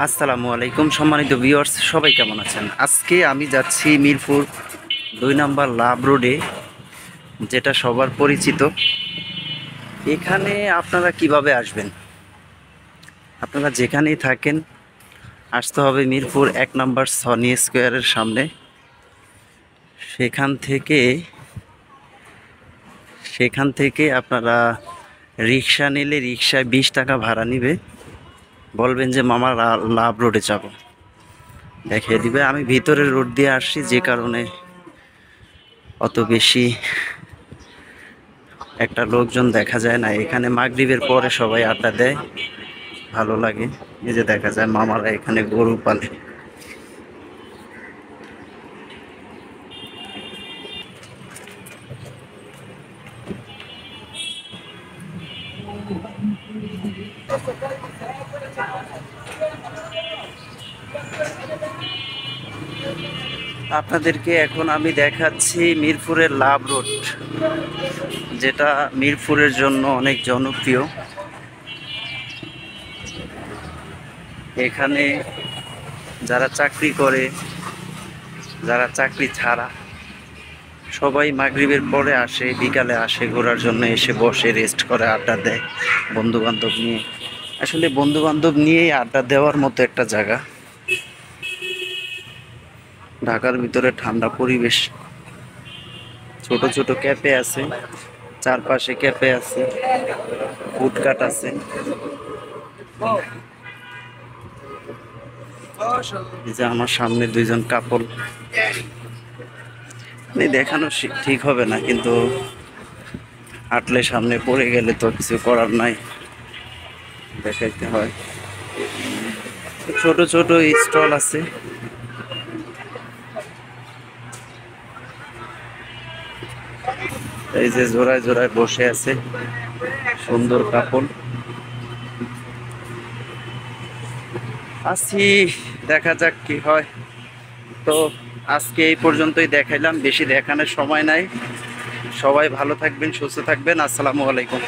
আসসালামু আলাইকুম সম্মানিত ভিউয়ার্স, সবাই কেমন আছেন? আজকে আমি যাচ্ছি মিরপুর 2 নম্বর লাভ রোডে, যেটা সবার পরিচিত। এখানে আপনারা কিভাবে আসবেন? আপনারা যেখানেই থাকেন আসতে হবে মিরপুর 1 নম্বর সনি স্কোয়ারের সামনে। সেখান থেকে আপনারা রিক্সা নিলে রিক্সায় 20 টাকা ভাড়া নিবে। বলবেন যে মামা লাভ রোডে যাব, দেখিয়ে দিবে। আমি ভিতরের রোড দিয়ে আসছি, যে কারণে অত বেশি একটা লোকজন দেখা যায় না। এখানে মাগরিবের পরে সবাই আড্ডা দেয়, ভালো লাগে। এই যে দেখা যায় মামারা এখানে গরু পালে। আপনাদেরকে এখন আমি দেখাচ্ছি মিরপুরের লাভ রোড, যেটা মিরপুরের জন্য অনেক জনপ্রিয়। এখানে যারা চাকরি করে, যারা চাকরি ছাড়া, সবাই মাগরিবের পরে আসে, বিকালে আসে ঘোরার জন্য, এসে বসে রেস্ট করে, আড্ডা দেয় বন্ধু বান্ধব নিয়ে। আসলে বন্ধু বান্ধব নিয়েই আড্ডা দেওয়ার মতো একটা জায়গা। ঢাকার ভিতরে ঠান্ডা পরিবেশ, ছোট ছোট ক্যাফে আছে, চারপাশে ক্যাফে আছে, ফুডকার্ট আছে। এই যে আমার সামনে দুইজন কাপল, দেখানো ঠিক হবে না, কিন্তু হাঁটলে সামনে পড়ে গেলে তো কিছু করার নাই, দেখাইতে হয়। ছোট ছোট স্টল আছে। এই যে জোড়ায় জোড়ায় বসে আছে সুন্দর কাপল। আসি, দেখা যাক কি হয়। তো আজকে এই পর্যন্তই দেখাইলাম, বেশি দেখানোর সময় নাই। সবাই ভালো থাকবেন, সুস্থ থাকবেন। আসসালামু আলাইকুম।